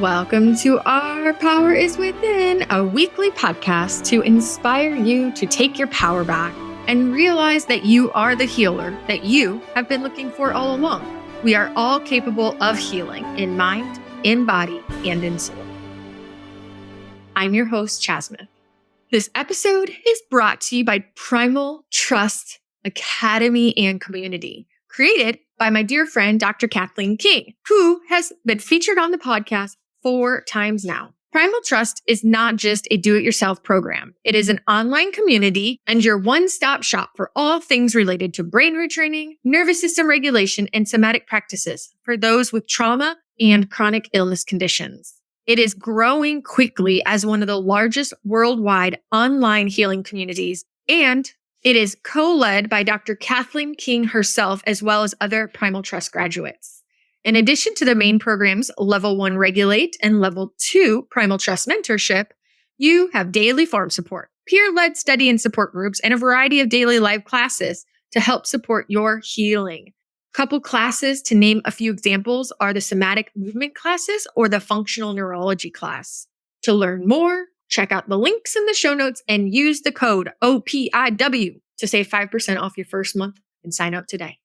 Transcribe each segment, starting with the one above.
Welcome to Our Power is Within, a weekly podcast to inspire you to take your power back and realize that you are the healer that you have been looking for all along. We are all capable of healing in mind, in body, and in soul. I'm your host, Yasmin. This episode is brought to you by Primal Trust Academy and Community, created by my dear friend, Dr. Kathleen King, who has been featured on the podcast 4 times now. Primal Trust is not just a do-it-yourself program. It is an online community and your one-stop shop for all things related to brain retraining, nervous system regulation, and somatic practices for those with trauma and chronic illness conditions. It is growing quickly as one of the largest worldwide online healing communities, and it is co-led by Dr. Kathleen King herself, as well as other Primal Trust graduates. In addition to the main programs, Level 1 Regulate and Level 2 Primal Trust Mentorship, you have daily form support, peer-led study and support groups, and a variety of daily live classes to help support your healing. Couple classes, to name a few examples, are the somatic movement classes or the functional neurology class. To learn more, check out the links in the show notes and use the code OPIW to save 5% off your first month and sign up today.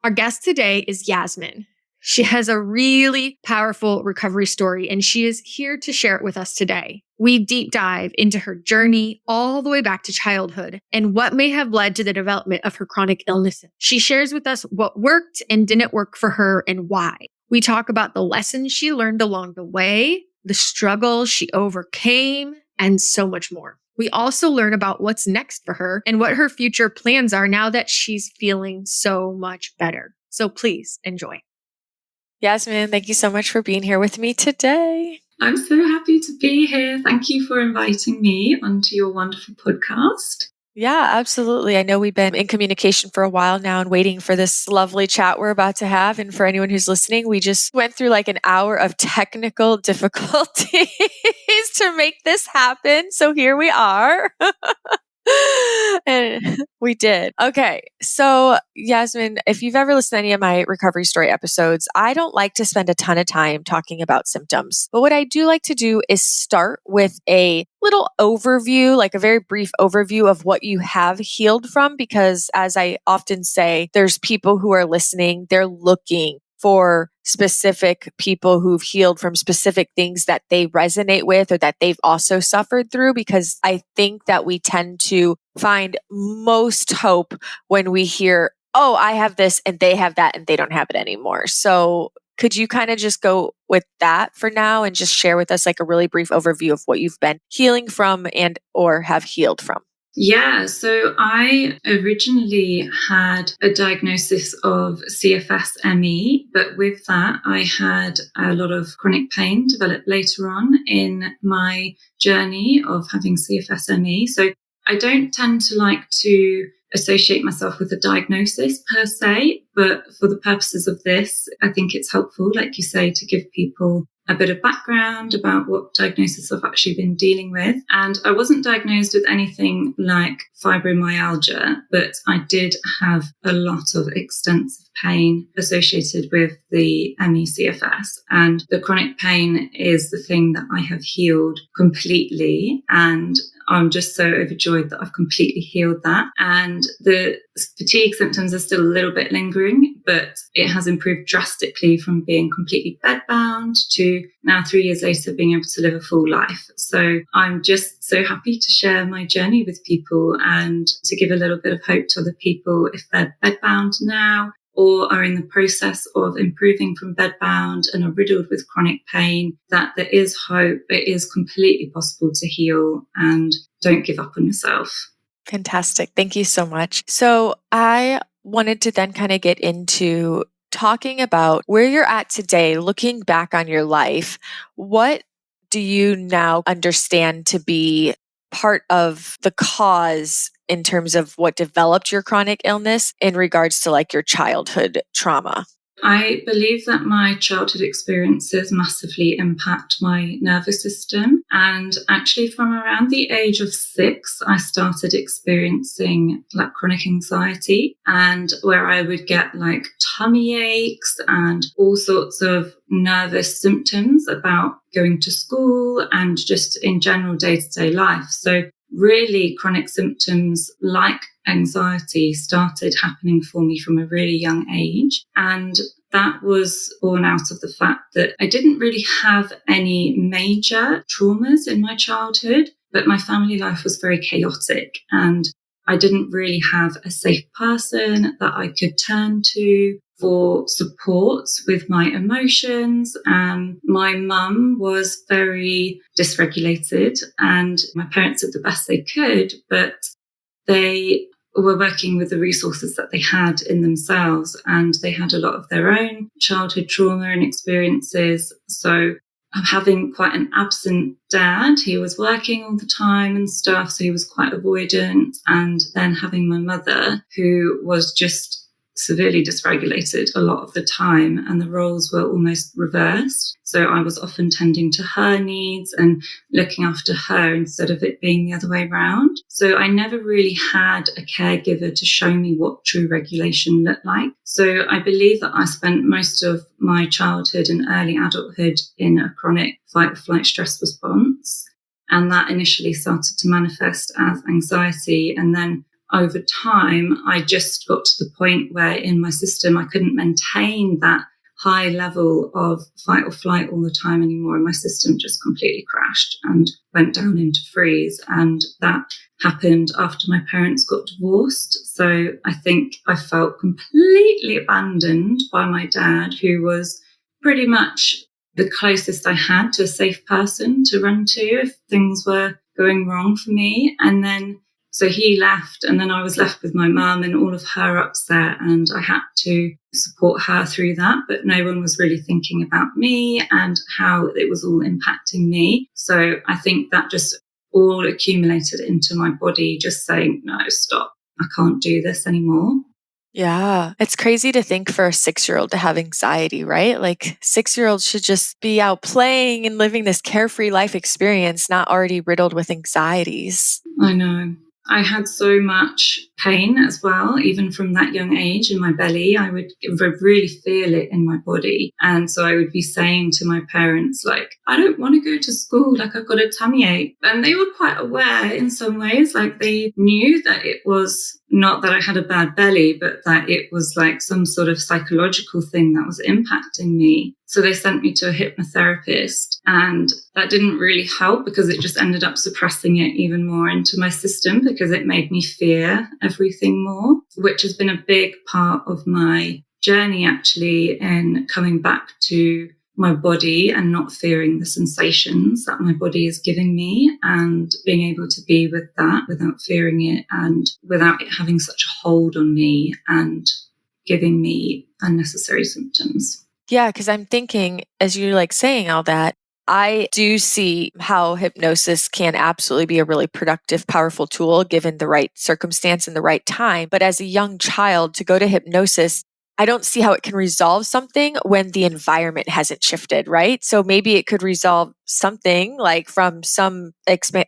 Our guest today is Yasmin. She has a really powerful recovery story, and she is here to share it with us today. We deep dive into her journey all the way back to childhood and what may have led to the development of her chronic illnesses. She shares with us what worked and didn't work for her and why. We talk about the lessons she learned along the way, the struggles she overcame, and so much more. We also learn about what's next for her and what her future plans are now that she's feeling so much better. So please enjoy. Yasmin, thank you so much for being here with me today. I'm so happy to be here. Thank you for inviting me onto your wonderful podcast. Yeah, absolutely. I know we've been in communication for a while now and waiting for this lovely chat we're about to have. And for anyone who's listening, we just went through like an hour of technical difficulties to make this happen. So here we are. And we did. Okay. So Yasmin, if you've ever listened to any of my recovery story episodes, I don't like to spend a ton of time talking about symptoms. But what I do like to do is start with a little overview, like a very brief overview of what you have healed from, because as I often say, there's people who are listening, they're looking for specific people who've healed from specific things that they resonate with or that they've also suffered through, because I think that we tend to find most hope when we hear, oh, I have this and they have that and they don't have it anymore. So could you kind of just go with that for now and just share with us like a really brief overview of what you've been healing from and or have healed from? Yeah, so I originally had a diagnosis of CFS ME, but with that, I had a lot of chronic pain develop later on in my journey of having CFS ME. So I don't tend to like to associate myself with a diagnosis per se, but for the purposes of this, I think it's helpful, like you say, to give people a bit of background about what diagnosis I've actually been dealing with. And I wasn't diagnosed with anything like fibromyalgia, but I did have a lot of extensive pain associated with the ME/CFS. And the chronic pain is the thing that I have healed completely. And I'm just so overjoyed that I've completely healed that. And the fatigue symptoms are still a little bit lingering, but it has improved drastically from being completely bedbound to now 3 years later being able to live a full life. So I'm just so happy to share my journey with people and to give a little bit of hope to other people if they're bedbound now or are in the process of improving from bedbound and are riddled with chronic pain, that there is hope. It is completely possible to heal, and don't give up on yourself. Fantastic. Thank you so much. So I wanted to then kind of get into talking about where you're at today, looking back on your life. What do you now understand to be part of the cause in terms of what developed your chronic illness in regards to like your childhood trauma? I believe that my childhood experiences massively impact my nervous system. And actually, from around the age of 6, I started experiencing like chronic anxiety, and where I would get like tummy aches and all sorts of nervous symptoms about going to school and just in general day-to-day life. So really chronic symptoms like anxiety started happening for me from a really young age. And that was born out of the fact that I didn't really have any major traumas in my childhood, but my family life was very chaotic and I didn't really have a safe person that I could turn to for support with my emotions. And my mum was very dysregulated and my parents did the best they could, but they were working with the resources that they had in themselves, and they had a lot of their own childhood trauma and experiences. So I'm having quite an absent dad. He was working all the time and stuff, so he was quite avoidant. And then having my mother, who was just severely dysregulated a lot of the time, and the roles were almost reversed. So I was often tending to her needs and looking after her instead of it being the other way around. So I never really had a caregiver to show me what true regulation looked like. So I believe that I spent most of my childhood and early adulthood in a chronic fight or flight stress response. And that initially started to manifest as anxiety. And then over time, I just got to the point where in my system, I couldn't maintain that high level of fight or flight all the time anymore. And my system just completely crashed and went down into freeze. And that happened after my parents got divorced. So I think I felt completely abandoned by my dad, who was pretty much the closest I had to a safe person to run to if things were going wrong for me. And then so he left, and then I was left with my mum and all of her upset, and I had to support her through that. But no one was really thinking about me and how it was all impacting me. So I think that just all accumulated into my body, just saying, no, stop, I can't do this anymore. Yeah, it's crazy to think for a 6-year-old to have anxiety, right? Like 6-year-olds should just be out playing and living this carefree life experience, not already riddled with anxieties. I know. I had so much pain as well, even from that young age in my belly. I would really feel it in my body. And so I would be saying to my parents, like, I don't want to go to school, like I've got a tummy ache. And they were quite aware in some ways, like they knew that it was not that I had a bad belly, but that it was like some sort of psychological thing that was impacting me. So they sent me to a hypnotherapist, and that didn't really help because it just ended up suppressing it even more into my system because it made me fear everything more, which has been a big part of my journey actually in coming back to my body and not fearing the sensations that my body is giving me and being able to be with that without fearing it and without it having such a hold on me and giving me unnecessary symptoms. Yeah, because I'm thinking, as you're like saying all that, I do see how hypnosis can absolutely be a really productive, powerful tool given the right circumstance and the right time. But as a young child, to go to hypnosis, I don't see how it can resolve something when the environment hasn't shifted, right? So maybe it could resolve something like from some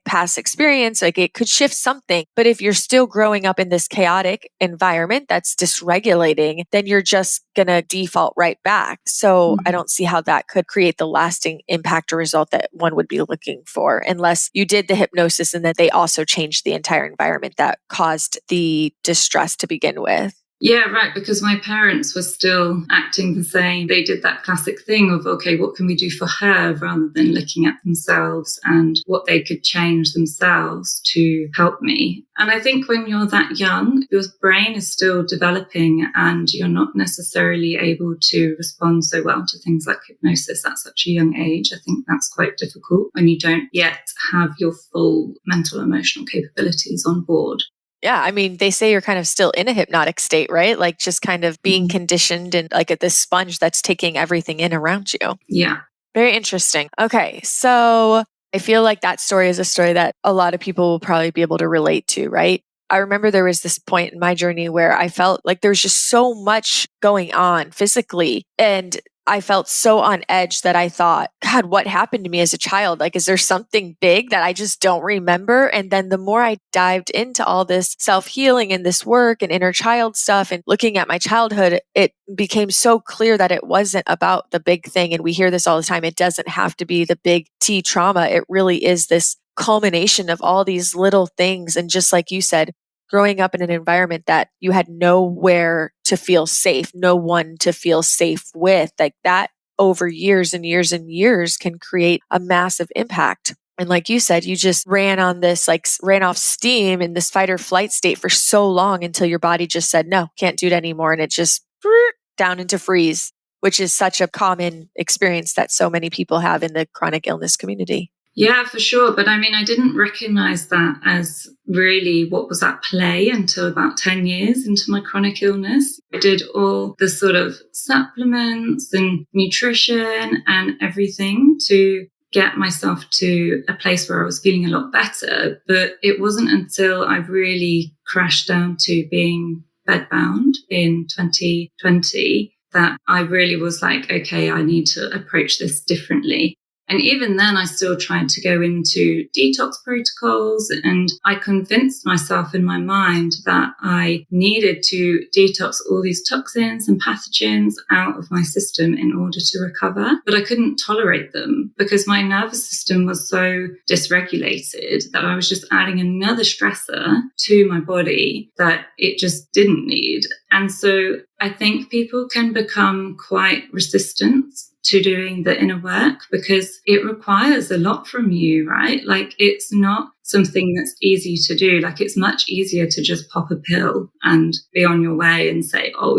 past experience, like it could shift something. But if you're still growing up in this chaotic environment that's dysregulating, then you're just going to default right back. So I don't see how that could create the lasting impact or result that one would be looking for, unless you did the hypnosis and that they also changed the entire environment that caused the distress to begin with. Yeah, right, because my parents were still acting the same. They did that classic thing of, okay, what can we do for her rather than looking at themselves and what they could change themselves to help me. And I think when you're that young, your brain is still developing and you're not necessarily able to respond so well to things like hypnosis at such a young age. I think that's quite difficult when you don't yet have your full mental, emotional capabilities on board. Yeah, I mean, they say you're kind of still in a hypnotic state, right? Like just kind of being conditioned and like at this sponge that's taking everything in around you. Yeah. Very interesting. Okay, so I feel like that story is a story that a lot of people will probably be able to relate to, right? I remember there was this point in my journey where I felt like there was just so much going on physically, and I felt so on edge that I thought, God, what happened to me as a child? Like, is there something big that I just don't remember? And then the more I dived into all this self-healing and this work and inner child stuff and looking at my childhood, it became so clear that it wasn't about the big thing. And we hear this all the time. It doesn't have to be the big T trauma. It really is this culmination of all these little things. And just like you said, growing up in an environment that you had nowhere to feel safe, no one to feel safe with, like that over years and years and years can create a massive impact. And like you said, you just ran off steam in this fight or flight state for so long until your body just said, no, can't do it anymore. And it just down into freeze, which is such a common experience that so many people have in the chronic illness community. Yeah, for sure. But I mean, I didn't recognize that as really what was at play until about 10 years into my chronic illness. I did all the sort of supplements and nutrition and everything to get myself to a place where I was feeling a lot better. But it wasn't until I really crashed down to being bedbound in 2020 that I really was like, okay, I need to approach this differently. And even then, I still tried to go into detox protocols, and I convinced myself in my mind that I needed to detox all these toxins and pathogens out of my system in order to recover. But I couldn't tolerate them because my nervous system was so dysregulated that I was just adding another stressor to my body that it just didn't need. And so I think people can become quite resistant to doing the inner work because it requires a lot from you, right? Like it's not something that's easy to do. Like it's much easier to just pop a pill and be on your way and say, oh,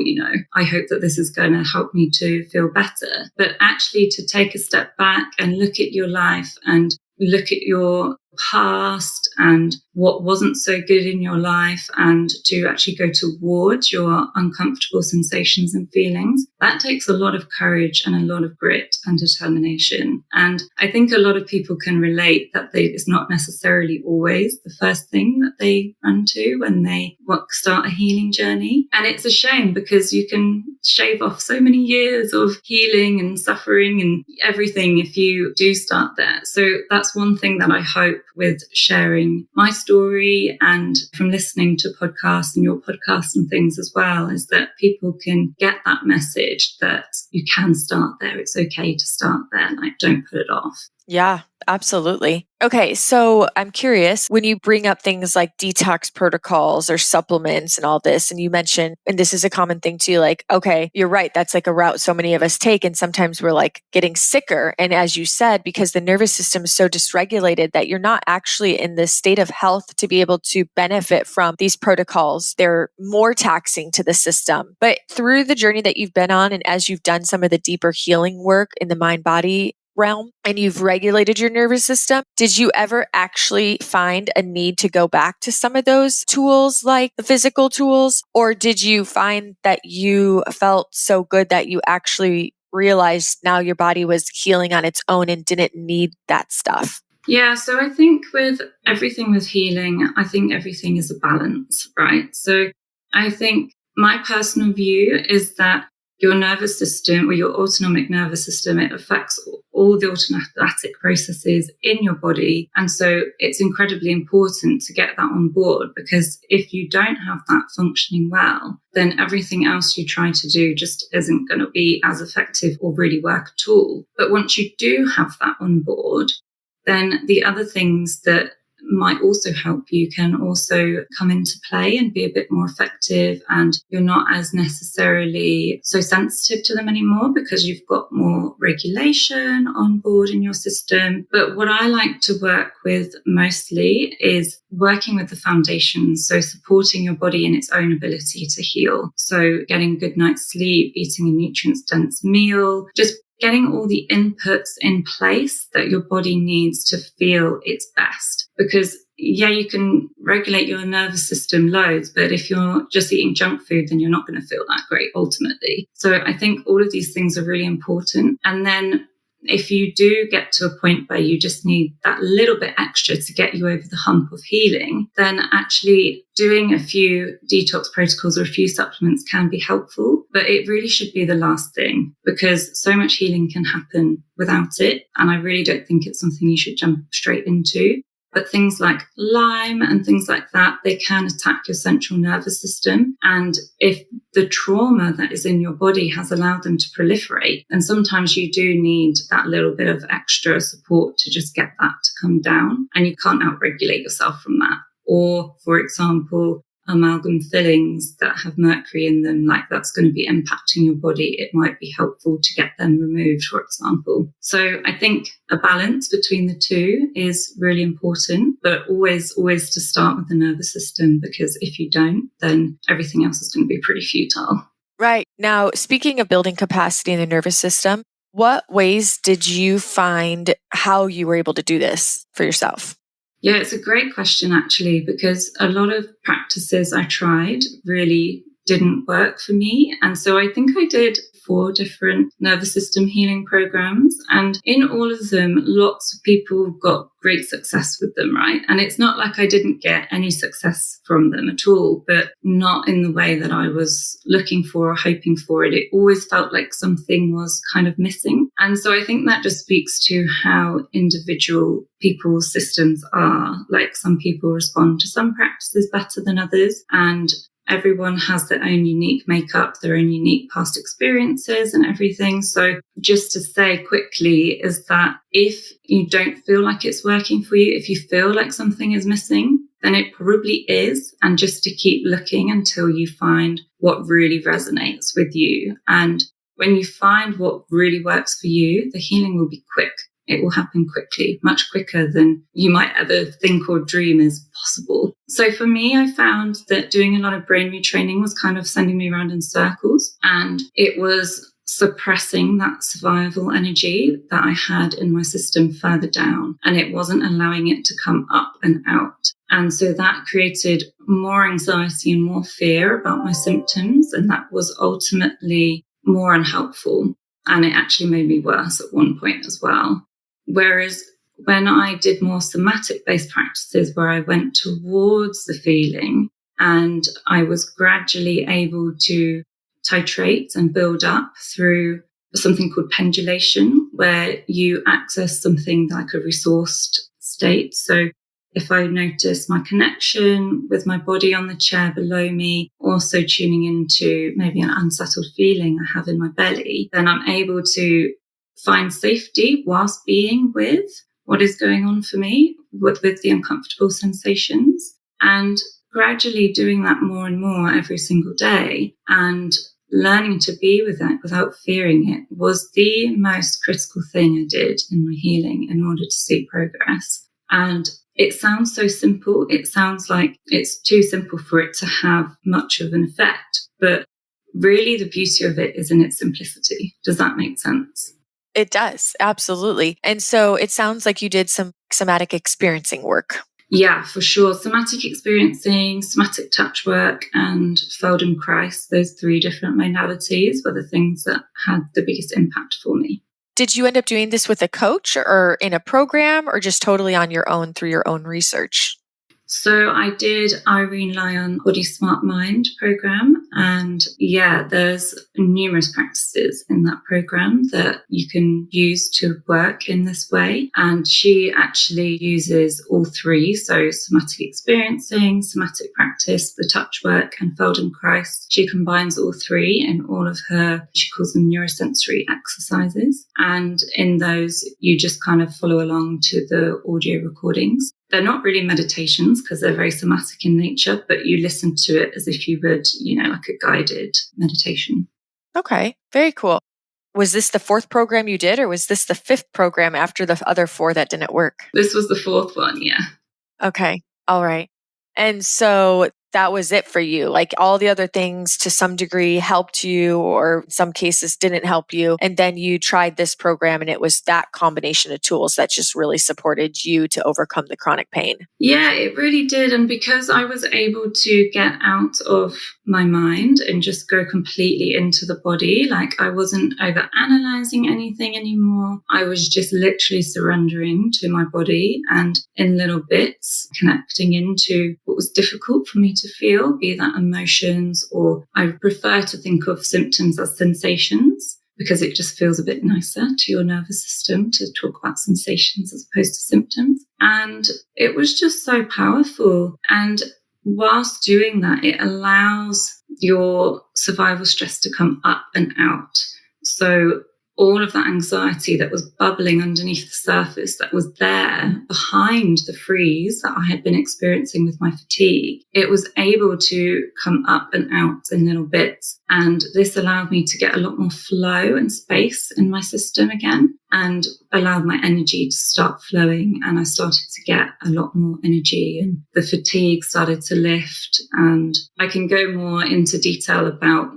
I hope that this is going to help me to feel better. But actually to take a step back and look at your life and look at your past and what wasn't so good in your life and to actually go towards your uncomfortable sensations and feelings, that takes a lot of courage and a lot of grit and determination. And I think a lot of people can relate that it's not necessarily always the first thing that they run to when they start a healing journey. And it's a shame because you can shave off so many years of healing and suffering and everything if you do start there. So that's one thing that I hope with sharing my story and from listening to podcasts and your podcast and things as well, is that people can get that message that you can start there. It's okay to start there. Like, don't put it off. Yeah, absolutely. Okay, so I'm curious, when you bring up things like detox protocols or supplements and all this, and you mentioned, and this is a common thing too, like, okay, you're right, that's like a route so many of us take, and sometimes we're like getting sicker. And as you said, because the nervous system is so dysregulated that you're not actually in this state of health to be able to benefit from these protocols. They're more taxing to the system. But through the journey that you've been on, and as you've done some of the deeper healing work in the mind-body realm and you've regulated your nervous system, did you ever actually find a need to go back to some of those tools, like the physical tools? Or did you find that you felt so good that you actually realized now your body was healing on its own and didn't need that stuff? Yeah, so I think with everything with healing, I think everything is a balance, right? So I think my personal view is that your nervous system or your autonomic nervous system, it affects all the automatic processes in your body. And so it's incredibly important to get that on board, because if you don't have that functioning well, then everything else you try to do just isn't going to be as effective or really work at all. But once you do have that on board, then the other things that might also help you can also come into play and be a bit more effective, and you're not as necessarily so sensitive to them anymore because you've got more regulation on board in your system. But what I like to work with mostly is working with the foundations, so supporting your body in its own ability to heal. So getting a good night's sleep, eating a nutrient-dense meal, just getting all the inputs in place that your body needs to feel its best. Because, yeah, you can regulate your nervous system loads, but if you're just eating junk food, then you're not going to feel that great ultimately. So I think all of these things are really important. And then if you do get to a point where you just need that little bit extra to get you over the hump of healing, then actually doing a few detox protocols or a few supplements can be helpful. But it really should be the last thing, because so much healing can happen without it. And I really don't think it's something you should jump straight into. But things like Lyme and things like that, they can attack your central nervous system. And if the trauma that is in your body has allowed them to proliferate, then sometimes you do need that little bit of extra support to just get that to come down. And you can't outregulate yourself from that. Or, for example, amalgam fillings that have mercury in them, like that's going to be impacting your body. It might be helpful to get them removed, for example. So I think a balance between the two is really important, but always to start with the nervous system, because if you don't, then everything else is going to be pretty futile. Right. Now, speaking of building capacity in the nervous system, what ways did you find how you were able to do this for yourself? Yeah, it's a great question, actually, because a lot of practices I tried really didn't work for me. And so I think I did 4 different nervous system healing programs. And in all of them, lots of people got great success with them, right? And it's not like I didn't get any success from them at all, but not in the way that I was looking for or hoping for it. It always felt like something was kind of missing. And so I think that just speaks to how individual people's systems are. Like, some people respond to some practices better than others, and everyone has their own unique makeup, their own unique past experiences and everything. So just to say quickly is that if you don't feel like it's working for you, if you feel like something is missing, then it probably is. And just to keep looking until you find what really resonates with you. And when you find what really works for you, the healing will be quick. It will happen quickly, much quicker than you might ever think or dream is possible. So for me, I found that doing a lot of brain retraining was kind of sending me around in circles, and it was suppressing that survival energy that I had in my system further down, and it wasn't allowing it to come up and out. And so that created more anxiety and more fear about my symptoms, and that was ultimately more unhelpful. And it actually made me worse at one point as well. Whereas when I did more somatic-based practices, where I went towards the feeling and I was gradually able to titrate and build up through something called pendulation, where you access something like a resourced state. So if I notice my connection with my body on the chair below me, also tuning into maybe an unsettled feeling I have in my belly, then I'm able to find safety whilst being with what is going on for me, with the uncomfortable sensations, and gradually doing that more and more every single day and learning to be with that without fearing it was the most critical thing I did in my healing in order to see progress. And it sounds so simple. It sounds like it's too simple for it to have much of an effect, but really the beauty of it is in its simplicity. Does that make sense? It does, absolutely. And so it sounds like you did some somatic experiencing work. Yeah, for sure. Somatic experiencing, somatic touch work, and Feldenkrais, those 3 different modalities were the things that had the biggest impact for me. Did you end up doing this with a coach or in a program, or just totally on your own through your own research? So I did Irene Lyon Body Smart Mind program. And yeah, there's numerous practices in that program that you can use to work in this way. And she actually uses all 3. So somatic experiencing, somatic practice, the touch work, and Feldenkrais. She combines all 3 in all of her, she calls them neurosensory exercises. And in those, you just kind of follow along to the audio recordings. They're not really meditations because they're very somatic in nature, but you listen to it as if you would, like a guided meditation. Okay, very cool. Was this the 4th program you did, or was this the 5th program after the other 4 that didn't work? This was the 4th one, yeah. Okay, all right. And so that was it for you. Like all the other things to some degree helped you, or in some cases didn't help you. And then you tried this program and it was that combination of tools that just really supported you to overcome the chronic pain. Yeah, it really did. And because I was able to get out of my mind and just go completely into the body, like I wasn't over analyzing anything anymore. I was just literally surrendering to my body and in little bits connecting into what was difficult for me to feel, be that emotions, or I prefer to think of symptoms as sensations, because it just feels a bit nicer to your nervous system to talk about sensations as opposed to symptoms. And it was just so powerful. And whilst doing that, it allows your survival stress to come up and out. So all of that anxiety that was bubbling underneath the surface, that was there behind the freeze that I had been experiencing with my fatigue, it was able to come up and out in little bits. And this allowed me to get a lot more flow and space in my system again, and allowed my energy to start flowing. And I started to get a lot more energy, and the fatigue started to lift. And I can go more into detail about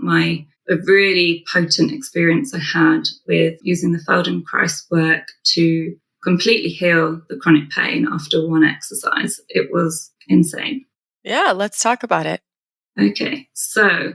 a really potent experience I had with using the Feldenkrais work to completely heal the chronic pain after one exercise. It was insane. Yeah, let's talk about it. Okay, so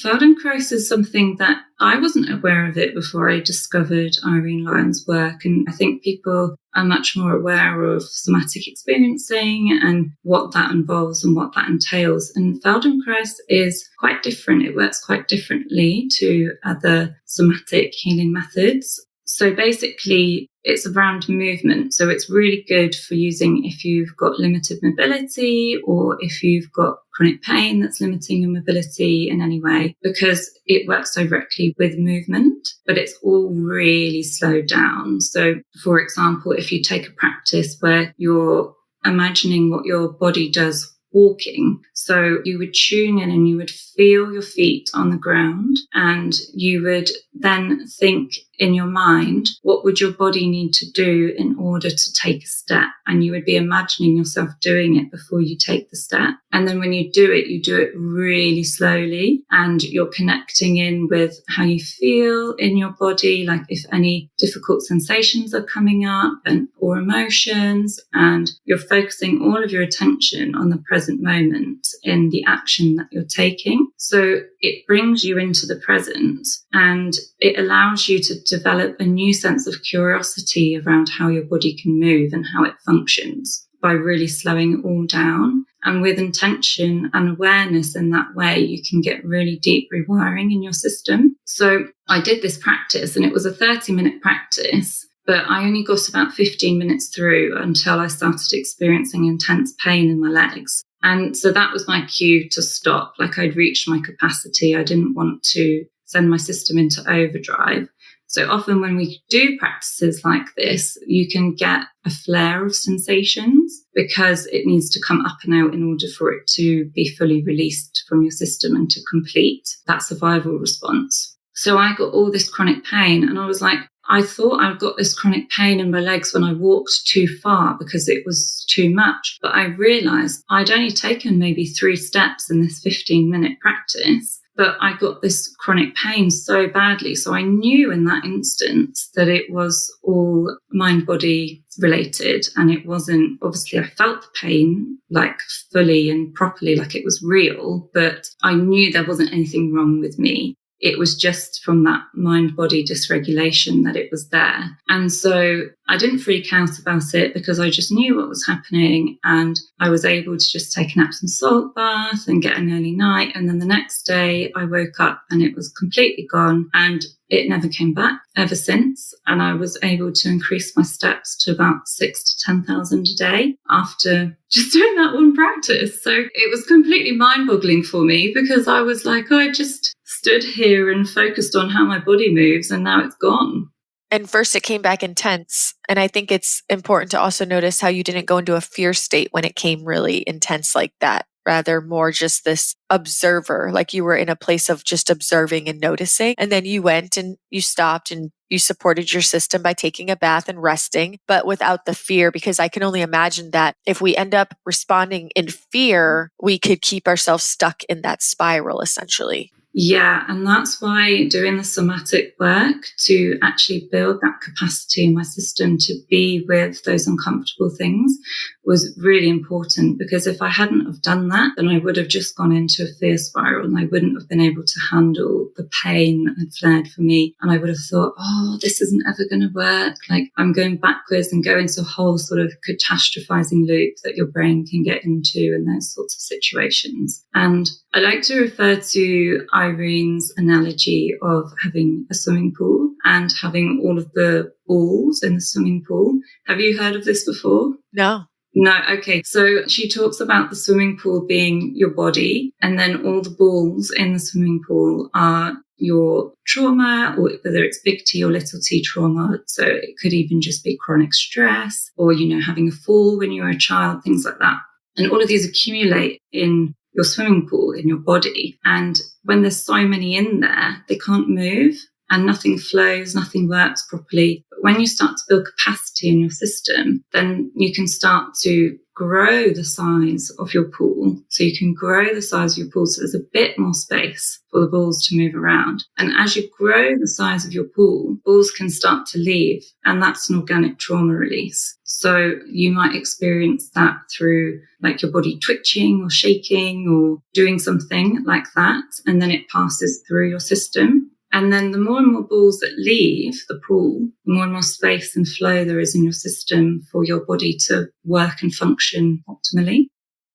Feldenkrais is something that I wasn't aware of it before I discovered Irene Lyon's work. And I think people are much more aware of somatic experiencing and what that involves and what that entails. And Feldenkrais is quite different. It works quite differently to other somatic healing methods. So basically, it's around movement. So it's really good for using if you've got limited mobility, or if you've got chronic pain that's limiting your mobility in any way, because it works directly with movement, but it's all really slowed down. So for example, if you take a practice where you're imagining what your body does walking, so you would tune in and you would feel your feet on the ground, and you would then think in your mind, what would your body need to do in order to take a step? And you would be imagining yourself doing it before you take the step. And then when you do it really slowly, and you're connecting in with how you feel in your body, like if any difficult sensations are coming up or emotions, and you're focusing all of your attention on the present moment in the action that you're taking. So it brings you into the present, and it allows you to develop a new sense of curiosity around how your body can move and how it functions by really slowing it all down. And with intention and awareness in that way, you can get really deep rewiring in your system. So I did this practice, and it was a 30-minute practice, but I only got about 15 minutes through until I started experiencing intense pain in my legs. And so that was my cue to stop. Like, I'd reached my capacity. I didn't want to send my system into overdrive. So often when we do practices like this, you can get a flare of sensations because it needs to come up and out in order for it to be fully released from your system and to complete that survival response. So I got all this chronic pain, and I was like, I thought I'd got this chronic pain in my legs when I walked too far because it was too much. But I realized I'd only taken maybe 3 steps in this 15-minute practice. But I got this chronic pain so badly. So I knew in that instance that it was all mind-body related. And it wasn't, obviously I felt the pain like fully and properly, like it was real. But I knew there wasn't anything wrong with me. It was just from that mind-body dysregulation that it was there. And so I didn't freak out about it because I just knew what was happening, and I was able to just take an Epsom salt bath and get an early night. And then the next day I woke up and it was completely gone, and it never came back ever since. And I was able to increase my steps to about 6,000 to 10,000 a day after just doing that one practice. So it was completely mind-boggling for me because I was like, oh, I just stood here and focused on how my body moves, and now it's gone. And first it came back intense. And I think it's important to also notice how you didn't go into a fear state when it came really intense like that. rather more just this observer, like you were in a place of just observing and noticing. And then you went and you stopped and you supported your system by taking a bath and resting, but without the fear, because I can only imagine that if we end up responding in fear, we could keep ourselves stuck in that spiral essentially. Yeah, and that's why doing the somatic work to actually build that capacity in my system to be with those uncomfortable things was really important, because if I hadn't have done that, then I would have just gone into a fear spiral and I wouldn't have been able to handle the pain that had flared for me. And I would have thought, oh, this isn't ever going to work. Like I'm going backwards and go into a whole sort of catastrophizing loop that your brain can get into in those sorts of situations. And I like to refer to Irene's analogy of having a swimming pool and having all of the balls in the swimming pool. Have you heard of this before? No. No, okay. So she talks about the swimming pool being your body, and then all the balls in the swimming pool are your trauma, or whether it's big T or little t trauma. So it could even just be chronic stress or, having a fall when you were a child, things like that. And all of these accumulate in your swimming pool, in your body. And when there's so many in there, they can't move and nothing flows, nothing works properly. But when you start to build capacity in your system, then you can start to grow the size of your pool. So you can grow the size of your pool so there's a bit more space for the balls to move around. And as you grow the size of your pool, balls can start to leave. And that's an organic trauma release. So you might experience that through like your body twitching or shaking or doing something like that. And then it passes through your system. And then the more and more balls that leave the pool, the more and more space and flow there is in your system for your body to work and function optimally.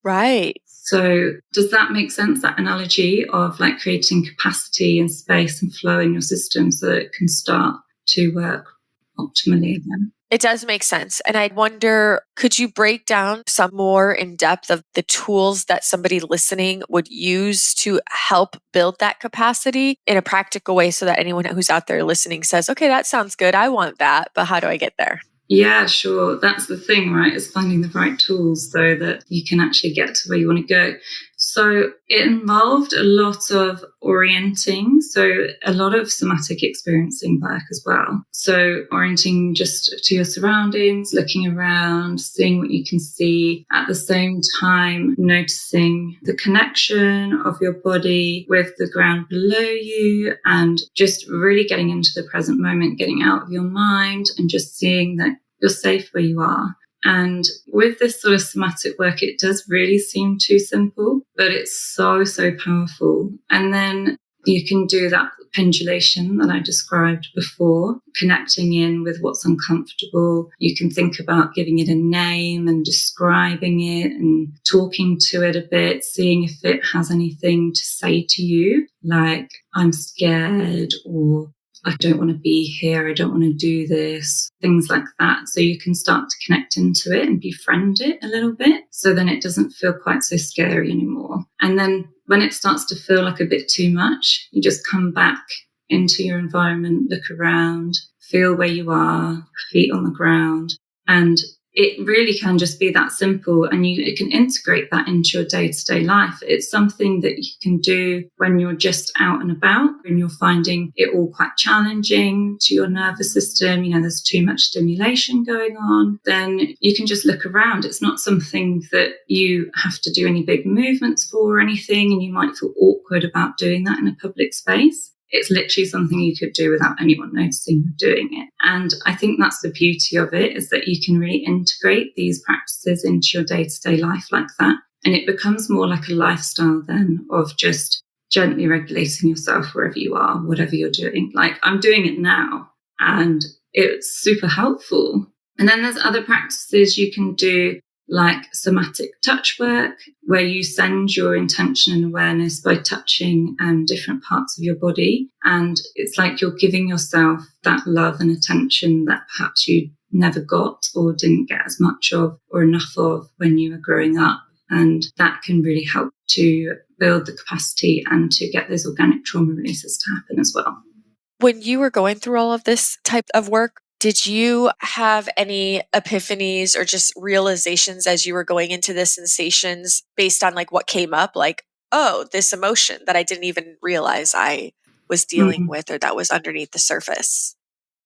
Right. So does that make sense, that analogy of like creating capacity and space and flow in your system so that it can start to work optimally again? It does make sense. And I wonder, could you break down some more in depth of the tools that somebody listening would use to help build that capacity in a practical way so that anyone who's out there listening says, okay, that sounds good. I want that, but how do I get there? Yeah, sure. That's the thing, right? Is finding the right tools so that you can actually get to where you want to go. So it involved a lot of orienting. So a lot of somatic experiencing work as well. So orienting just to your surroundings, looking around, seeing what you can see. At the same time, noticing the connection of your body with the ground below you and just really getting into the present moment, getting out of your mind and just seeing that you're safe where you are. And with this sort of somatic work, it does really seem too simple, but it's so, so powerful. And then you can do that pendulation that I described before, connecting in with what's uncomfortable. You can think about giving it a name and describing it and talking to it a bit, seeing if it has anything to say to you, like, I'm scared, or I don't want to be here, I don't want to do this, things like that. So you can start to connect into it and befriend it a little bit. So then it doesn't feel quite so scary anymore. And then when it starts to feel like a bit too much, you just come back into your environment, look around, feel where you are, feet on the ground. And it really can just be that simple, and it can integrate that into your day-to-day life. It's something that you can do when you're just out and about and you're finding it all quite challenging to your nervous system. There's too much stimulation going on. Then you can just look around. It's not something that you have to do any big movements for or anything, and you might feel awkward about doing that in a public space. It's literally something you could do without anyone noticing you're doing it. And I think that's the beauty of it, is that you can really integrate these practices into your day-to-day life like that. And it becomes more like a lifestyle then of just gently regulating yourself wherever you are, whatever you're doing. Like I'm doing it now and it's super helpful. And then there's other practices you can do, like somatic touch work, where you send your intention and awareness by touching different parts of your body. And it's like you're giving yourself that love and attention that perhaps you never got or didn't get as much of or enough of when you were growing up. And that can really help to build the capacity and to get those organic trauma releases to happen as well. When you were going through all of this type of work, Did you have any epiphanies or just realizations as you were going into the sensations based on like what came up? Like, oh, this emotion that I didn't even realize I was dealing Mm. with or that was underneath the surface?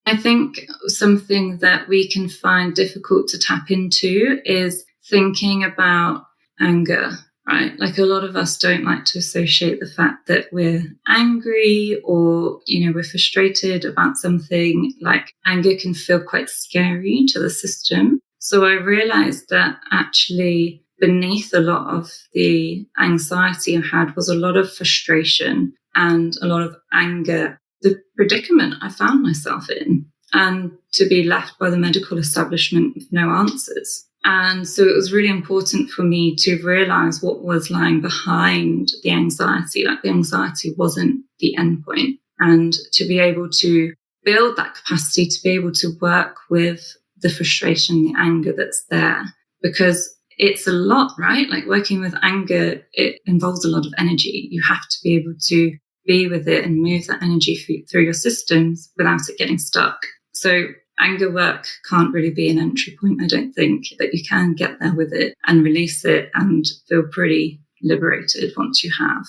I think something that we can find difficult to tap into is thinking about anger, right? Like a lot of us don't like to associate the fact that we're angry or, we're frustrated about something. Like anger can feel quite scary to the system. So I realized that actually beneath a lot of the anxiety I had was a lot of frustration and a lot of anger, the predicament I found myself in, and to be left by the medical establishment with no answers. And so it was really important for me to realize what was lying behind the anxiety. Like the anxiety wasn't the end point. And to be able to build that capacity to be able to work with the frustration, the anger that's there, because it's a lot, right? Like working with anger, it involves a lot of energy. You have to be able to be with it and move that energy through your systems without it getting stuck. So anger work can't really be an entry point, I don't think, but you can get there with it and release it and feel pretty liberated once you have.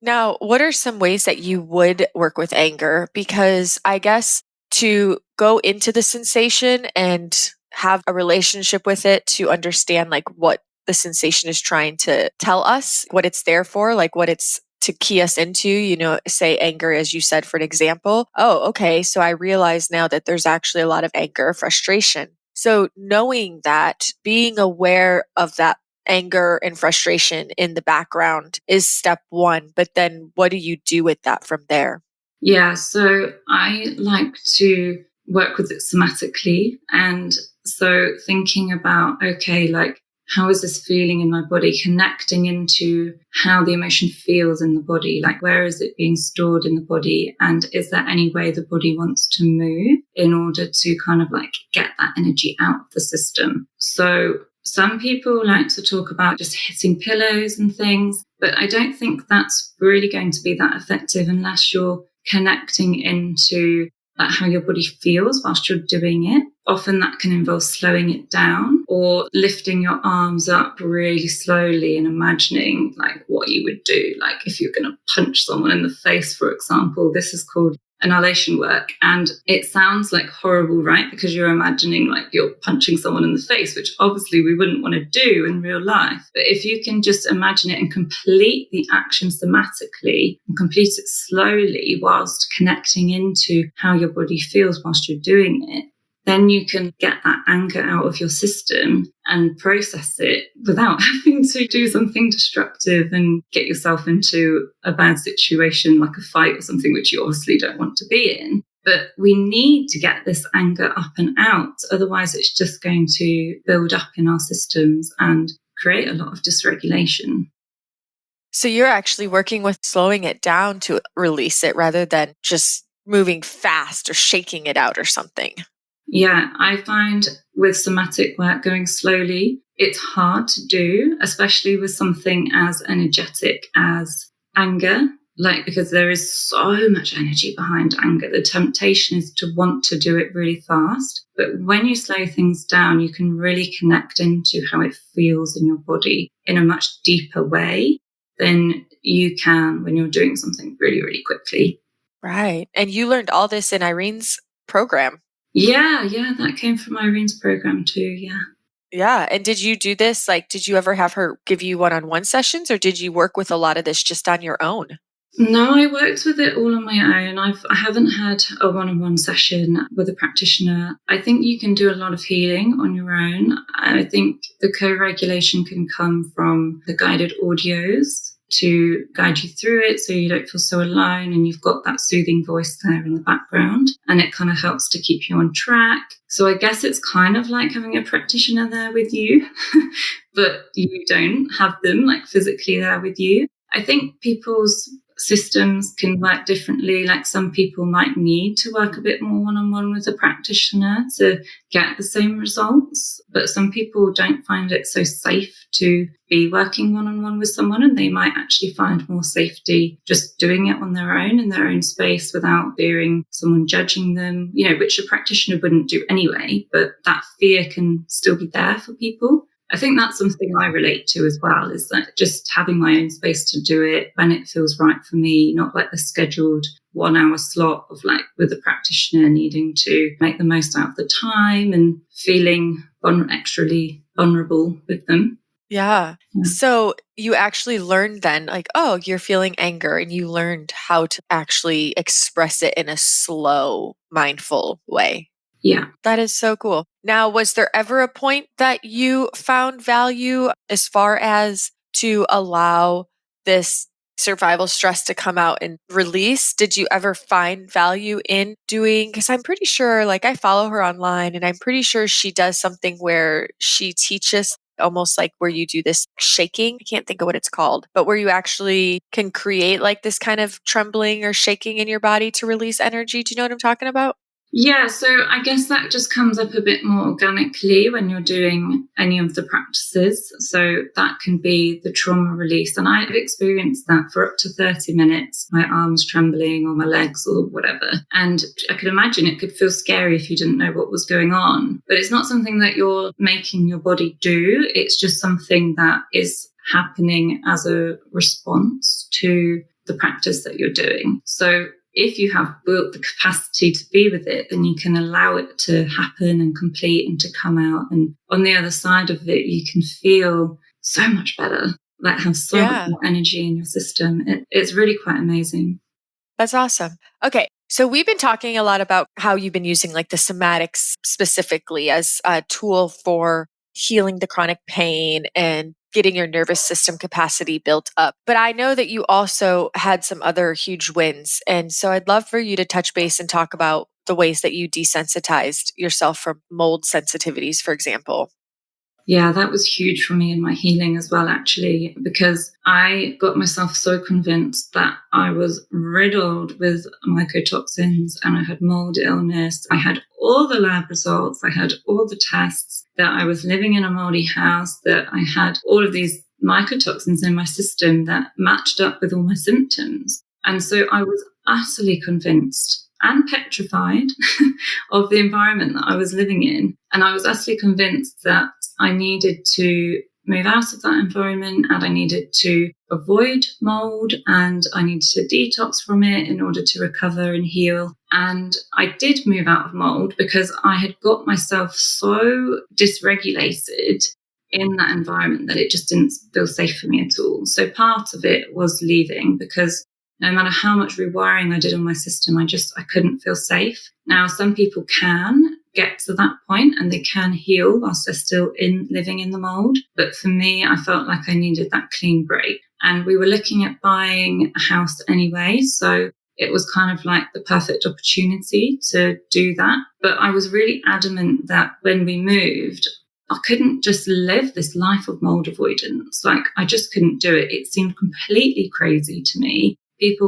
Now, what are some ways that you would work with anger? Because I guess to go into the sensation and have a relationship with it to understand like what the sensation is trying to tell us, what it's there for, like what it's to key us into, say anger, as you said, for an example. Oh, okay. So I realize now that there's actually a lot of anger, frustration. So knowing that, being aware of that anger and frustration in the background is step one. But then what do you do with that from there? Yeah, so I like to work with it somatically. And so thinking about, okay, like, how is this feeling in my body, connecting into how the emotion feels in the body? Like, where is it being stored in the body? And is there any way the body wants to move in order to kind of like get that energy out of the system? So some people like to talk about just hitting pillows and things, but I don't think that's really going to be that effective unless you're connecting into how your body feels whilst you're doing it. Often that can involve slowing it down or lifting your arms up really slowly and imagining like what you would do. Like if you're going to punch someone in the face, for example, this is called annihilation work. And it sounds like horrible, right? Because you're imagining like you're punching someone in the face, which obviously we wouldn't want to do in real life. But if you can just imagine it and complete the action somatically and complete it slowly whilst connecting into how your body feels whilst you're doing it, then you can get that anger out of your system and process it without having to do something destructive and get yourself into a bad situation like a fight or something which you obviously don't want to be in. But we need to get this anger up and out. Otherwise, it's just going to build up in our systems and create a lot of dysregulation. So you're actually working with slowing it down to release it rather than just moving fast or shaking it out or something. Yeah, I find with somatic work going slowly, it's hard to do, especially with something as energetic as anger, like because there is so much energy behind anger. The temptation is to want to do it really fast. But when you slow things down, you can really connect into how it feels in your body in a much deeper way than you can when you're doing something really, really quickly. Right. And you learned all this in Irene's program. Yeah, that came from Irene's program too, yeah. Yeah. And did you do this? Like, did you ever have her give you one-on-one sessions or did you work with a lot of this just on your own? No, I worked with it all on my own. I haven't had a one-on-one session with a practitioner. I think you can do a lot of healing on your own. I think the co-regulation can come from the guided audios to guide you through it so you don't feel so alone and you've got that soothing voice there in the background and it kind of helps to keep you on track. So I guess it's kind of like having a practitioner there with you, but you don't have them like physically there with you. I think people's systems can work differently. Like some people might need to work a bit more one-on-one with a practitioner to get the same results, but some people don't find it so safe to be working one-on-one with someone, and they might actually find more safety just doing it on their own in their own space without fearing someone judging them, which a practitioner wouldn't do anyway, but that fear can still be there for people. I think that's something I relate to as well, is that just having my own space to do it when it feels right for me, not like the scheduled 1 hour slot of like with a practitioner needing to make the most out of the time and feeling extrally vulnerable with them. Yeah. So you actually learned then, like, oh, you're feeling anger, and you learned how to actually express it in a slow, mindful way. Yeah. That is so cool. Now, was there ever a point that you found value as far as to allow this survival stress to come out and release? Did you ever find value in doing, because I'm pretty sure, like, I follow her online, and I'm pretty sure she does something where she teaches almost like where you do this shaking. I can't think of what it's called, but where you actually can create like this kind of trembling or shaking in your body to release energy. Do you know what I'm talking about? Yeah, so I guess that just comes up a bit more organically when you're doing any of the practices. So that can be the trauma release. And I've experienced that for up to 30 minutes, my arms trembling or my legs or whatever. And I could imagine it could feel scary if you didn't know what was going on. But it's not something that you're making your body do. It's just something that is happening as a response to the practice that you're doing. So if you have built the capacity to be with it, then you can allow it to happen and complete and to come out. And on the other side of it, you can feel so much better, like have so much more energy in your system. It's really quite amazing. That's awesome. Okay. So we've been talking a lot about how you've been using like the somatics specifically as a tool for healing the chronic pain and getting your nervous system capacity built up. But I know that you also had some other huge wins. And so I'd love for you to touch base and talk about the ways that you desensitized yourself from mold sensitivities, for example. Yeah, that was huge for me in my healing as well, actually, because I got myself so convinced that I was riddled with mycotoxins and I had mold illness. I had all the lab results. I had all the tests that I was living in a moldy house, that I had all of these mycotoxins in my system that matched up with all my symptoms. And so I was utterly convinced and petrified of the environment that I was living in. And I was utterly convinced that I needed to move out of that environment and I needed to avoid mold and I needed to detox from it in order to recover and heal. And I did move out of mold because I had got myself so dysregulated in that environment that it just didn't feel safe for me at all. So part of it was leaving because no matter how much rewiring I did on my system, I couldn't feel safe. Now, some people can get to that point and they can heal whilst they're still living in the mold. But for me, I felt like I needed that clean break. And we were looking at buying a house anyway. So it was kind of like the perfect opportunity to do that. But I was really adamant that when we moved, I couldn't just live this life of mold avoidance. Like I just couldn't do it. It seemed completely crazy to me.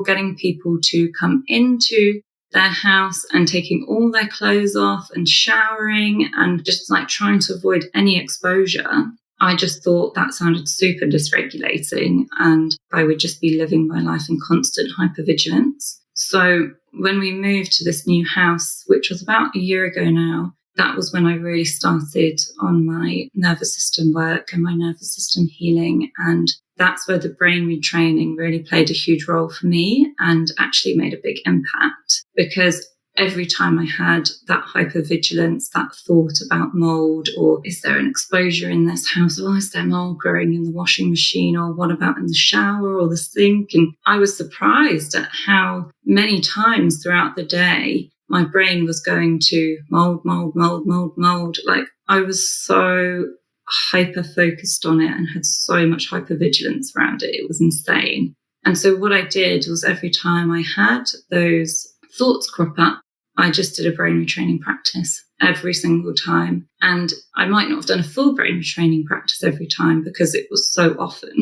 Getting people to come into their house and taking all their clothes off and showering and just like trying to avoid any exposure. I just thought that sounded super dysregulating and I would just be living my life in constant hypervigilance. So when we moved to this new house, which was about a year ago now, that was when I really started on my nervous system work and my nervous system healing. And that's where the brain retraining really played a huge role for me and actually made a big impact because every time I had that hypervigilance, that thought about mold or is there an exposure in this house? Or is there mold growing in the washing machine? Or what about in the shower or the sink? And I was surprised at how many times throughout the day my brain was going to mold. Like I was so hyper focused on it and had so much hypervigilance around it. It was insane. And so what I did was every time I had those thoughts crop up, I just did a brain retraining practice every single time. And I might not have done a full brain retraining practice every time because it was so often.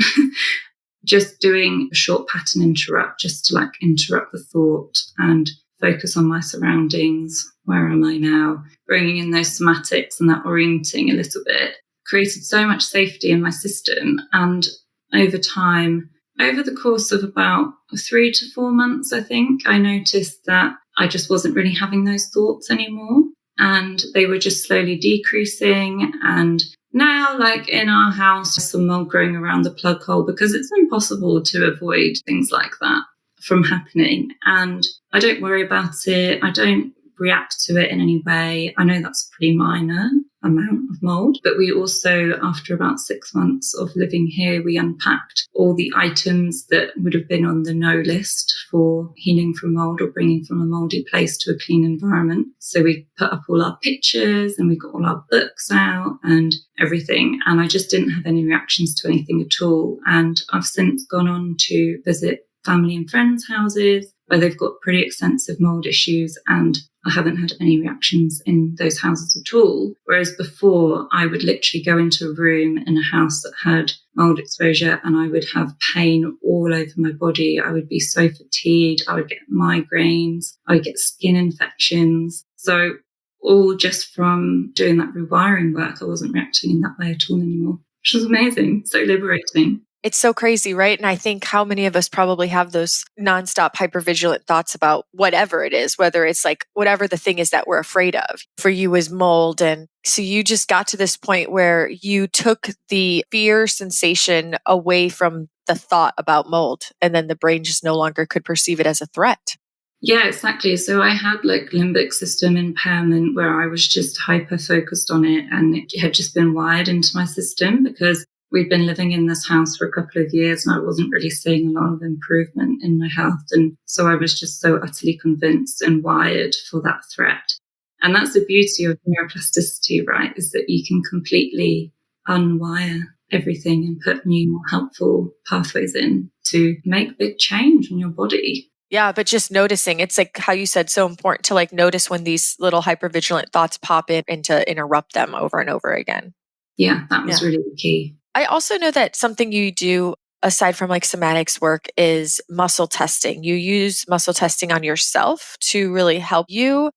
just doing a short pattern interrupt just to like interrupt the thought and focus on my surroundings. Where am I now? Bringing in those somatics and that orienting a little bit created so much safety in my system. And over time, over the course of about 3 to 4 months, I think, I noticed that I just wasn't really having those thoughts anymore. And they were just slowly decreasing. And now, like in our house, there's some mold growing around the plug hole because it's impossible to avoid things like that from happening. And I don't worry about it. I don't react to it in any way. I know that's a pretty minor amount of mold, but we also, after about 6 months of living here, we unpacked all the items that would have been on the no list for healing from mold or bringing from a moldy place to a clean environment. So we put up all our pictures and we got all our books out and everything. And I just didn't have any reactions to anything at all. And I've since gone on to visit family and friends' houses where they've got pretty extensive mold issues, and I haven't had any reactions in those houses at all. Whereas before, I would literally go into a room in a house that had mold exposure and I would have pain all over my body. I would be so fatigued. I would get migraines. I would get skin infections. So all just from doing that rewiring work, I wasn't reacting in that way at all anymore, which was amazing. So liberating. It's so crazy, right? And I think how many of us probably have those nonstop hypervigilant thoughts about whatever it is, whether it's like whatever the thing is that we're afraid of. For you is mold. And so you just got to this point where you took the fear sensation away from the thought about mold, and then the brain just no longer could perceive it as a threat. Yeah, exactly. So I had like limbic system impairment where I was just hyper focused on it, and it had just been wired into my system because we'd been living in this house for a couple of years and I wasn't really seeing a lot of improvement in my health. And so I was just so utterly convinced and wired for that threat. And that's the beauty of neuroplasticity, right? Is that you can completely unwire everything and put new, more helpful pathways in to make big change in your body. Yeah, but just noticing, it's like how you said, so important to like notice when these little hypervigilant thoughts pop in and to interrupt them over and over again. Yeah, that was really the key. I also know that something you do aside from like somatics work is muscle testing. You use muscle testing on yourself to really help you.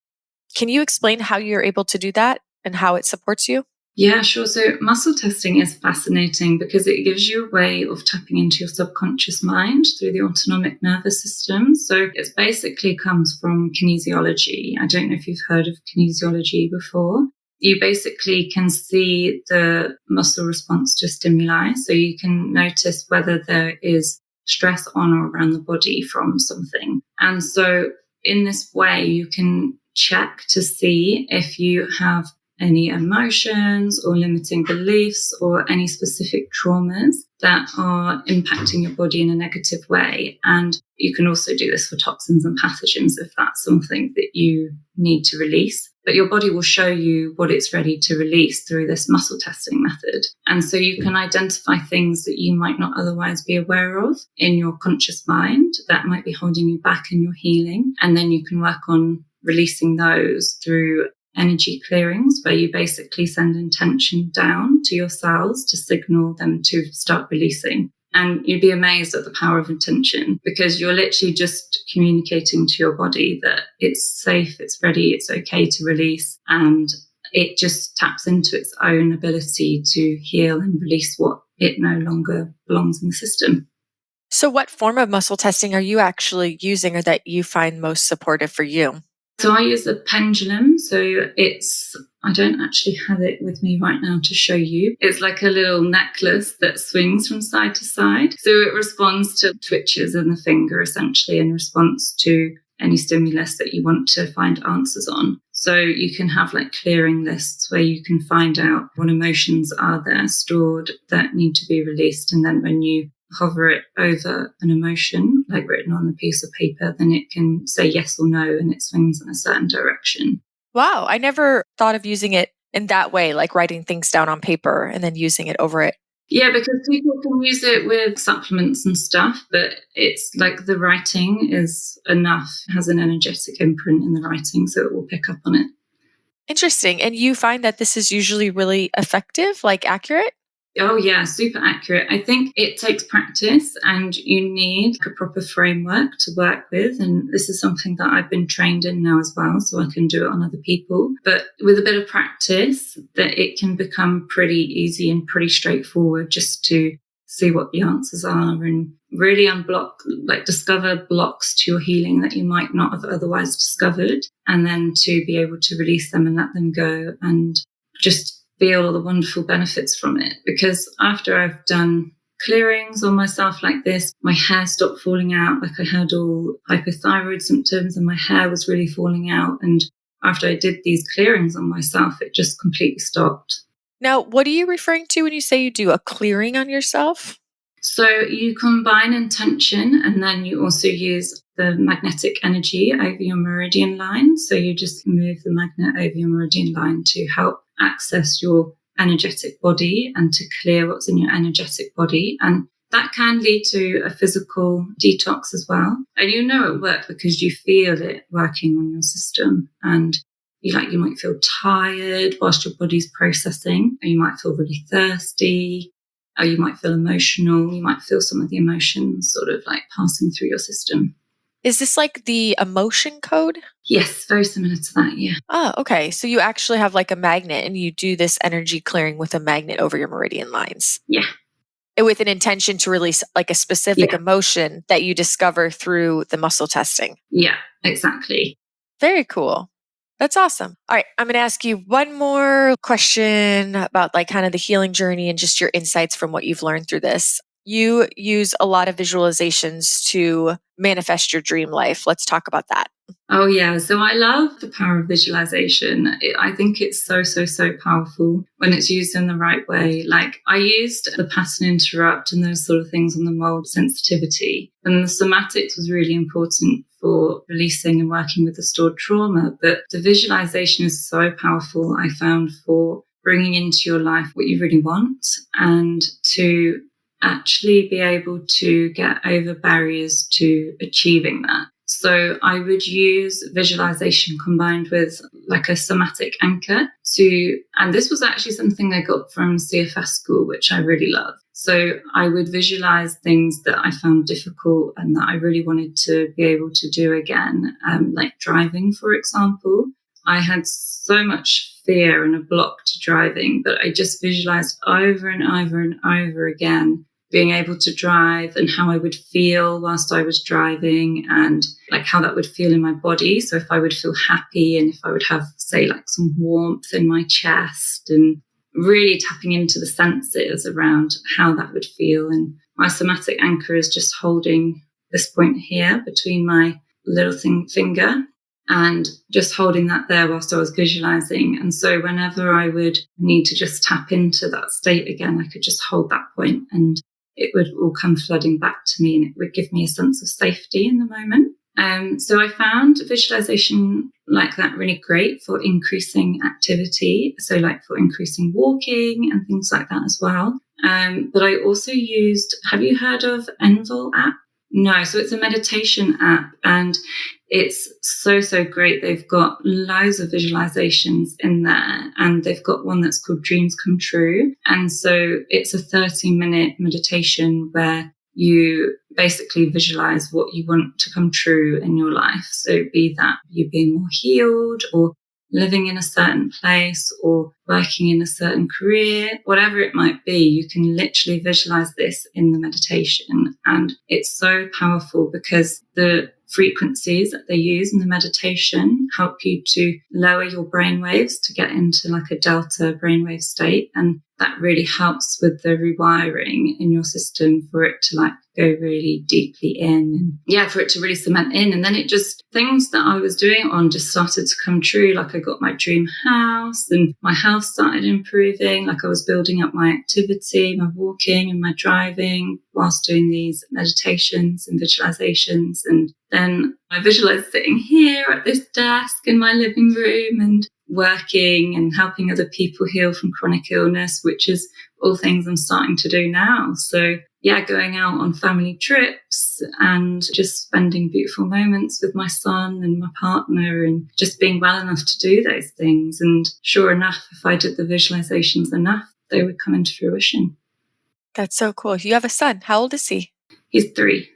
Can you explain how you're able to do that and how it supports you? Yeah, sure. So muscle testing is fascinating because it gives you a way of tapping into your subconscious mind through the autonomic nervous system. So it basically comes from kinesiology. I don't know if you've heard of kinesiology before. You basically can see the muscle response to stimuli. So you can notice whether there is stress on or around the body from something. And so in this way, you can check to see if you have any emotions or limiting beliefs or any specific traumas that are impacting your body in a negative way. And you can also do this for toxins and pathogens if that's something that you need to release. But your body will show you what it's ready to release through this muscle testing method. And so you can identify things that you might not otherwise be aware of in your conscious mind that might be holding you back in your healing. And then you can work on releasing those through energy clearings, where you basically send intention down to your cells to signal them to start releasing. And you'd be amazed at the power of intention because you're literally just communicating to your body that it's safe, it's ready, it's okay to release. And it just taps into its own ability to heal and release what it no longer belongs in the system. So what form of muscle testing are you actually using or that you find most supportive for you? So I use a pendulum. So I don't actually have it with me right now to show you. It's like a little necklace that swings from side to side. So it responds to twitches in the finger, essentially, in response to any stimulus that you want to find answers on. So you can have like clearing lists where you can find out what emotions are there stored that need to be released. And then when you hover it over an emotion, like written on a piece of paper, then it can say yes or no, and it swings in a certain direction. Wow, I never thought of using it in that way, like writing things down on paper and then using it over it. Yeah, because people can use it with supplements and stuff, but it's like the writing is enough, it has an energetic imprint in the writing, so it will pick up on it. Interesting. And you find that this is usually really effective, like accurate? Oh, yeah, super accurate. I think it takes practice and you need a proper framework to work with. And this is something that I've been trained in now as well, so I can do it on other people. But with a bit of practice, that it can become pretty easy and pretty straightforward just to see what the answers are and really unblock, like discover blocks to your healing that you might not have otherwise discovered. And then to be able to release them and let them go and just feel all the wonderful benefits from it. Because after I've done clearings on myself like this, my hair stopped falling out. Like I had all hypothyroid symptoms and my hair was really falling out. And after I did these clearings on myself, it just completely stopped. Now, what are you referring to when you say you do a clearing on yourself? So you combine intention and then you also use the magnetic energy over your meridian line. So you just move the magnet over your meridian line to help access your energetic body and to clear what's in your energetic body. And that can lead to a physical detox as well. And you know it works because you feel it working on your system. And you might feel tired whilst your body's processing, or you might feel really thirsty, or you might feel emotional. You might feel some of the emotions sort of like passing through your system. Is this like the emotion code? Yes, very similar to that, yeah. Oh, okay. So you actually have like a magnet and you do this energy clearing with a magnet over your meridian lines. Yeah. With an intention to release like a specific emotion that you discover through the muscle testing. Yeah, exactly. Very cool. That's awesome. All right. I'm going to ask you one more question about like kind of the healing journey and just your insights from what you've learned through this. You use a lot of visualizations to manifest your dream life. Let's talk about that. Oh, yeah. So I love the power of visualization. I think it's so powerful when it's used in the right way. Like I used the pattern interrupt and those sort of things on the mold sensitivity. And the somatics was really important for releasing and working with the stored trauma. But the visualization is so powerful, I found, for bringing into your life what you really want and to actually be able to get over barriers to achieving that. So I would use visualization combined with like a somatic anchor and this was actually something I got from CFS school, which I really love. So I would visualize things that I found difficult and that I really wanted to be able to do again, like driving, for example. I had so much fear and a block to driving, but I just visualized over and over and over again being able to drive and how I would feel whilst I was driving and like how that would feel in my body. So if I would feel happy and if I would have, say, like some warmth in my chest and really tapping into the senses around how that would feel. And my somatic anchor is just holding this point here between my little finger and just holding that there whilst I was visualizing. And so whenever I would need to just tap into that state again, I could just hold that point and it would all come flooding back to me and it would give me a sense of safety in the moment. So I found visualization like that really great for increasing activity. So like for increasing walking and things like that as well. But I also used, have you heard of Envol app? No, so it's a meditation app and it's so great. They've got loads of visualizations in there and they've got one that's called Dreams Come True. And so it's a 30-minute meditation where you basically visualize what you want to come true in your life. So be that you being more healed or living in a certain place or working in a certain career, whatever it might be, you can literally visualize this in the meditation. And it's so powerful because the frequencies that they use in the meditation help you to lower your brain waves to get into like a delta brainwave state. And that really helps with the rewiring in your system for it to like go really deeply in and for it to really cement in. And then it just, things that I was doing it on just started to come true. Like I got my dream house and my health started improving. Like I was building up my activity, my walking and my driving whilst doing these meditations and visualizations. And then I visualized sitting here at this desk in my living room and working and helping other people heal from chronic illness, which is all things I'm starting to do now. So going out on family trips and just spending beautiful moments with my son and my partner and just being well enough to do those things. And sure enough, if I did the visualizations enough, they would come into fruition. That's so cool. You have a son. How old is he? He's 3.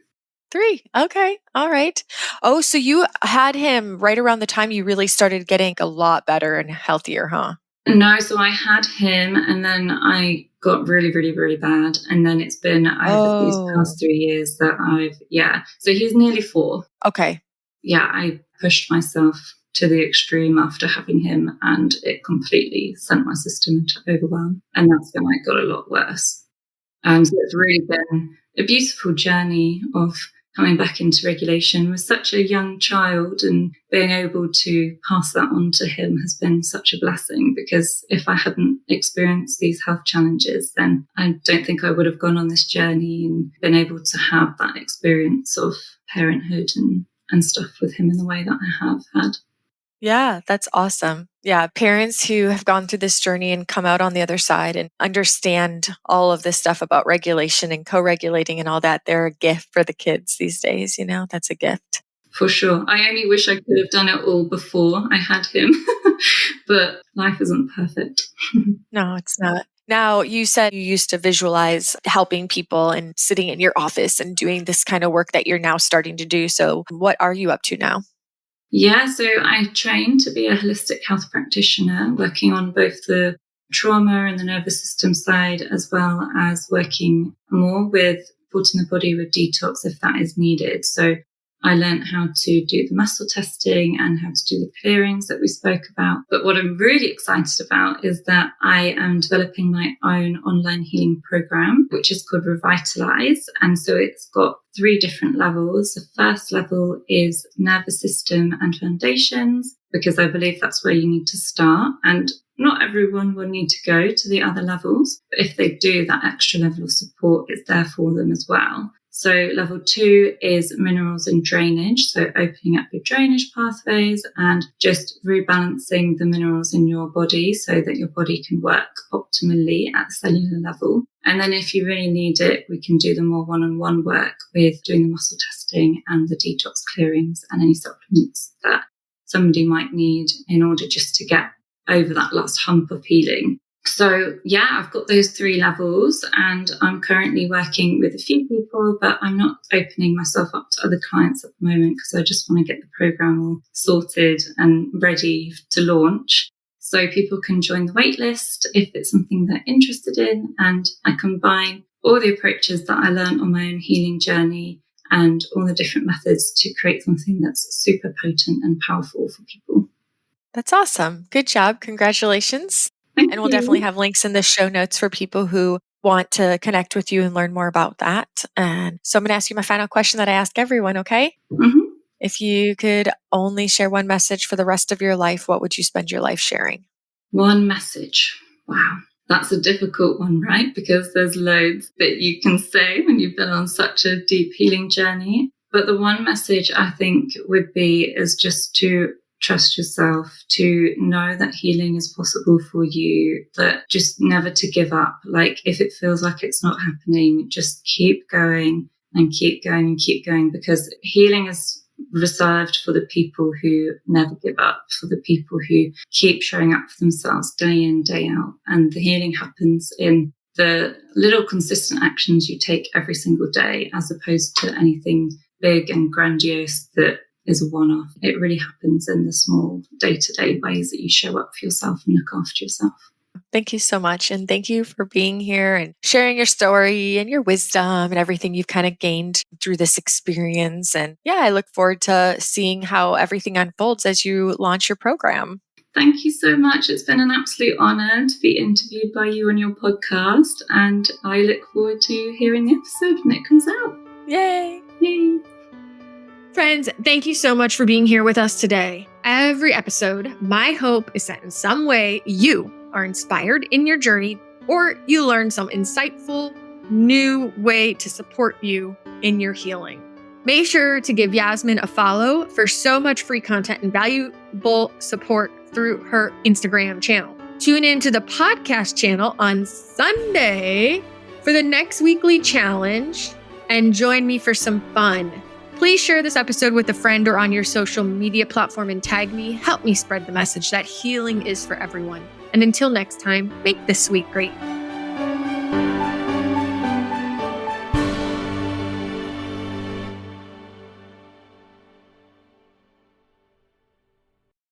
3. Okay. All right. Oh, so you had him right around the time you really started getting a lot better and healthier, huh? No, so I had him and then I got really, really, really bad. And then it's been over these past 3 years that so he's nearly 4. Okay. Yeah, I pushed myself to the extreme after having him and it completely sent my system into overwhelm. And that's when I got a lot worse. So it's really been a beautiful journey of coming back into regulation with such a young child, and being able to pass that on to him has been such a blessing, because if I hadn't experienced these health challenges, then I don't think I would have gone on this journey and been able to have that experience of parenthood and stuff with him in the way that I have had. Yeah, that's awesome. Yeah, parents who have gone through this journey and come out on the other side and understand all of this stuff about regulation and co-regulating and all that, they're a gift for the kids these days. That's a gift. For sure. I only wish I could have done it all before I had him, but life isn't perfect. No, it's not. Now, you said you used to visualize helping people and sitting in your office and doing this kind of work that you're now starting to do. So what are you up to now? Yeah, so I trained to be a holistic health practitioner, working on both the trauma and the nervous system side, as well as working more with supporting the body with detox if that is needed. So I learned how to do the muscle testing and how to do the clearings that we spoke about. But what I'm really excited about is that I am developing my own online healing program, which is called Revitalize. And so it's got 3 different levels. The first level is nervous system and foundations, because I believe that's where you need to start. And not everyone will need to go to the other levels, but if they do, that extra level of support is there for them as well. So level 2 is minerals and drainage. So opening up your drainage pathways and just rebalancing the minerals in your body so that your body can work optimally at the cellular level. And then if you really need it, we can do the more one-on-one work with doing the muscle testing and the detox clearings and any supplements that somebody might need in order just to get over that last hump of healing. So yeah, I've got those 3 levels, and I'm currently working with a few people, but I'm not opening myself up to other clients at the moment because I just want to get the program all sorted and ready to launch. So people can join the waitlist if it's something they're interested in, and I combine all the approaches that I learned on my own healing journey and all the different methods to create something that's super potent and powerful for people. That's awesome. Good job. Congratulations. Thank and we'll you. definitely have links in the show notes for people who want to connect with you and learn more about that. And so I'm going to ask you my final question that I ask everyone, okay? Mm-hmm. If you could only share one message for the rest of your life, what would you spend your life sharing? One message. Wow. That's a difficult one, right? Because there's loads that you can say when you've been on such a deep healing journey. But the one message I think would be is just to trust yourself, to know that healing is possible for you, that just never to give up. Like if it feels like it's not happening, just keep going and keep going and keep going, because healing is reserved for the people who never give up, for the people who keep showing up for themselves day in, day out. And the healing happens in the little consistent actions you take every single day, as opposed to anything big and grandiose that is a one-off. It really happens in the small day-to-day ways that you show up for yourself and look after yourself. Thank you so much. And thank you for being here and sharing your story and your wisdom and everything you've kind of gained through this experience. And yeah, I look forward to seeing how everything unfolds as you launch your program. Thank you so much. It's been an absolute honor to be interviewed by you on your podcast. And I look forward to hearing the episode when it comes out. Yay! Yay! Friends, thank you so much for being here with us today. Every episode, my hope is that in some way you are inspired in your journey, or you learn some insightful, new way to support you in your healing. Make sure to give Yasmin a follow for so much free content and valuable support through her Instagram channel. Tune in to the podcast channel on Sunday for the next weekly challenge and join me for some fun. Please share this episode with a friend or on your social media platform and tag me. Help me spread the message that healing is for everyone. And until next time, make this week great.